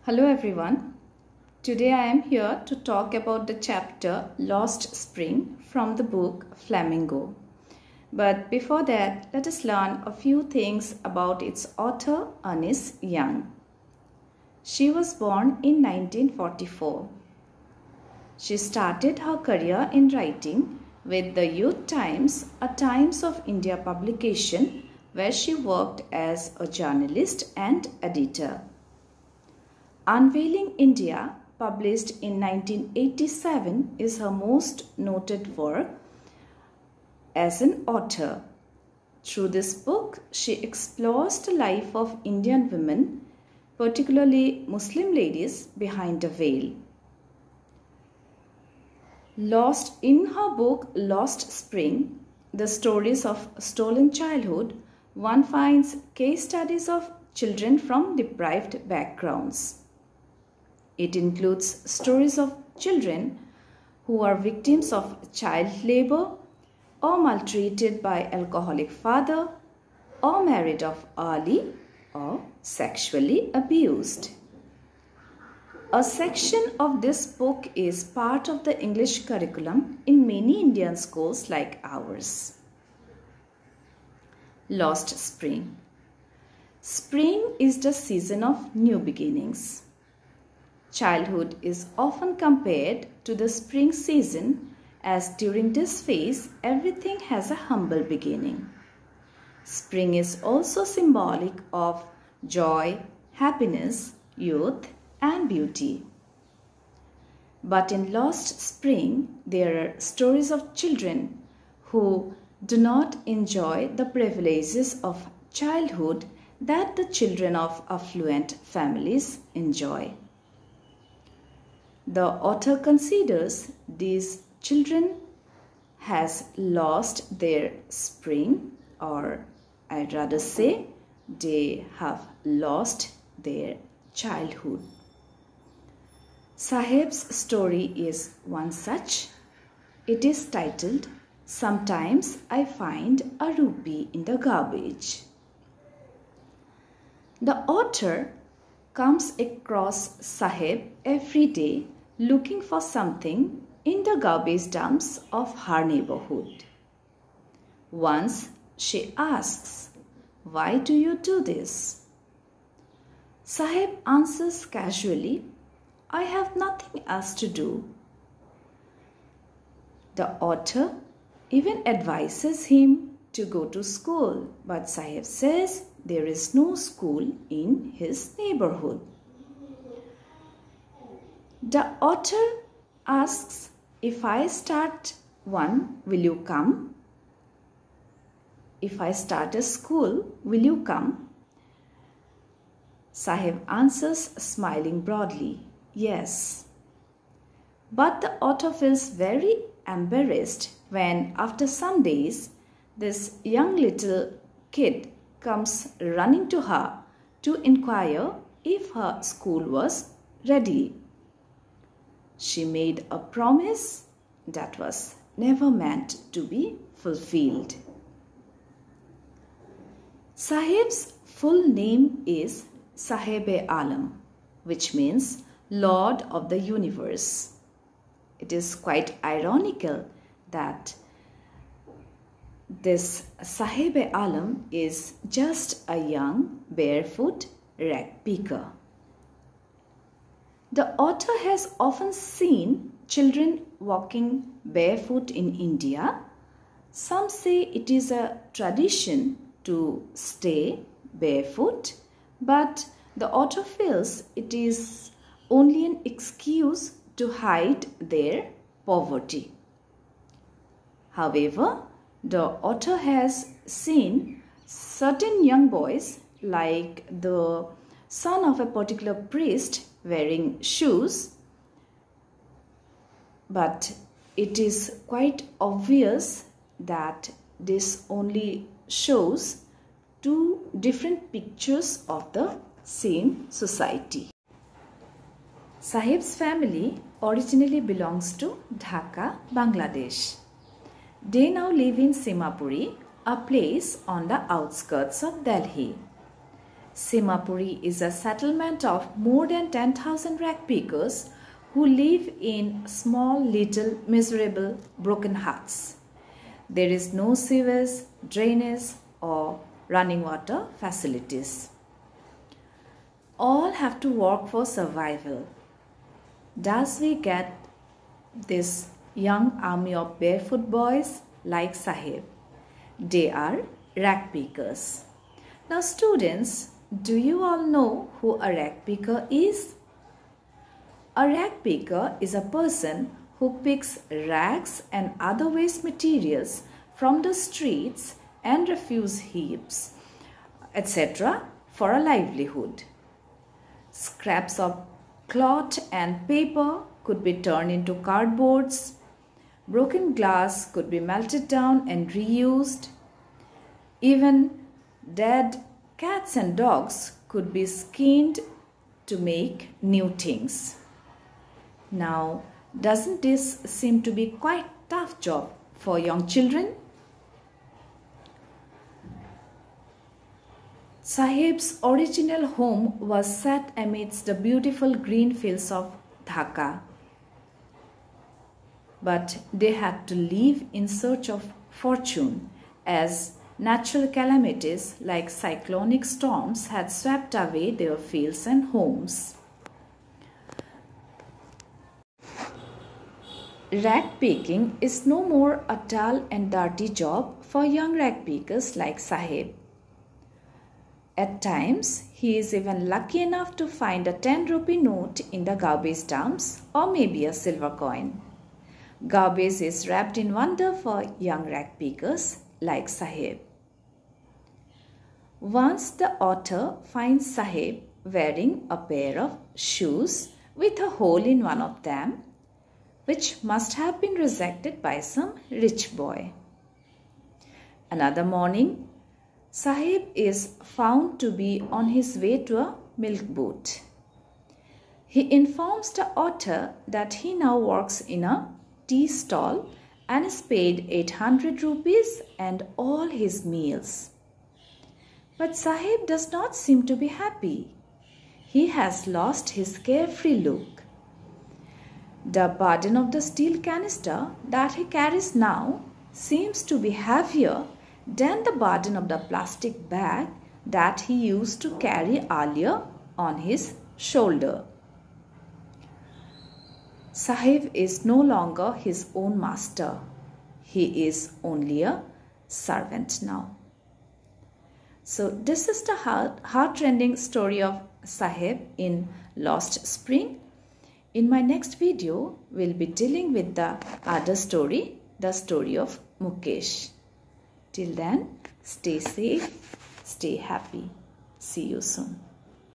Hello everyone. Today I am here to talk about the chapter Lost Spring from the book Flamingo. But before that, let us learn a few things about its author, Ernest Young. She was born in 1944. She started her career in writing with the Youth Times, a Times of India publication, where she worked as a journalist and editor. Unveiling India, published in 1987, is her most noted work as an author. Through this book, she explores the life of Indian women, particularly Muslim ladies, behind a veil. In her book Lost Spring, The Stories of Stolen Childhood, one finds case studies of children from deprived backgrounds. It includes stories of children who are victims of child labor or maltreated by alcoholic father or married off early or sexually abused. A section of this book is part of the English curriculum in many Indian schools like ours. Lost Spring. Spring is the season of new beginnings. Childhood is often compared to the spring season, as during this phase everything has a humble beginning. Spring is also symbolic of joy, happiness, youth and beauty. But in Lost Spring, there are stories of children who do not enjoy the privileges of childhood that the children of affluent families enjoy. The author considers these children has lost their spring, or I'd rather say they have lost their childhood. Saheb's story is one such. It is titled, Sometimes I Find a Rupee in the Garbage. The author comes across Saheb every day looking for something in the garbage dumps of her neighborhood. Once she asks, "Why do you do this?" Saheb answers casually, "I have nothing else to do." The author even advises him to go to school, but Saheb says there is no school in his neighborhood. The author asks, "If I start one, will you come? If I start a school, will you come?" Saheb answers, smiling broadly, "Yes." But the author feels very embarrassed when, after some days, this young little kid comes running to her to inquire if her school was ready. She made a promise that was never meant to be fulfilled. Saheb's full name is Saheb-e-Alam, which means Lord of the Universe. It is quite ironical that this Saheb-e-Alam is just a young barefoot rag picker. The author has often seen children walking barefoot in India. Some say it is a tradition to stay barefoot, but the author feels it is only an excuse to hide their poverty. However, the author has seen certain young boys, like the son of a particular priest, wearing shoes, but it is quite obvious that this only shows two different pictures of the same society. Saheb's family originally belongs to Dhaka, Bangladesh. They now live in Simapuri, a place on the outskirts of Delhi. Simapuri is a settlement of more than 10,000 rag pickers who live in small, little, miserable, broken huts. There is no sewage, drainage, or running water facilities. All have to work for survival. Thus we get this young army of barefoot boys like Saheb. They are rag pickers. Now students, do you all know who a rag picker is? A rag picker is a person who picks rags and other waste materials from the streets and refuse heaps, etc. for a livelihood. Scraps of cloth and paper could be turned into cardboards. Broken glass could be melted down and reused. Even dead cats and dogs could be skinned to make new things. Now, doesn't this seem to be quite a tough job for young children? Saheb's original home was set amidst the beautiful green fields of Dhaka. But they had to leave in search of fortune as natural calamities like cyclonic storms had swept away their fields and homes. Rag picking is no more a dull and dirty job for young rag pickers like Saheb. At times, he is even lucky enough to find a 10 rupee note in the garbage dumps or maybe a silver coin. Garbage is wrapped in wonder for young rag pickers like Saheb. Once the author finds Saheb wearing a pair of shoes with a hole in one of them, which must have been rejected by some rich boy. Another morning, Saheb is found to be on his way to a milk booth. He informs the author that he now works in a tea stall and is paid 800 rupees and all his meals. But Saheb does not seem to be happy. He has lost his carefree look. The burden of the steel canister that he carries now seems to be heavier than the burden of the plastic bag that he used to carry earlier on his shoulder. Saheb is no longer his own master. He is only a servant now. So this is the heart-rending story of Saheb in Lost Spring. In my next video, we'll be dealing with the other story, the story of Mukesh. Till then, stay safe, stay happy. See you soon.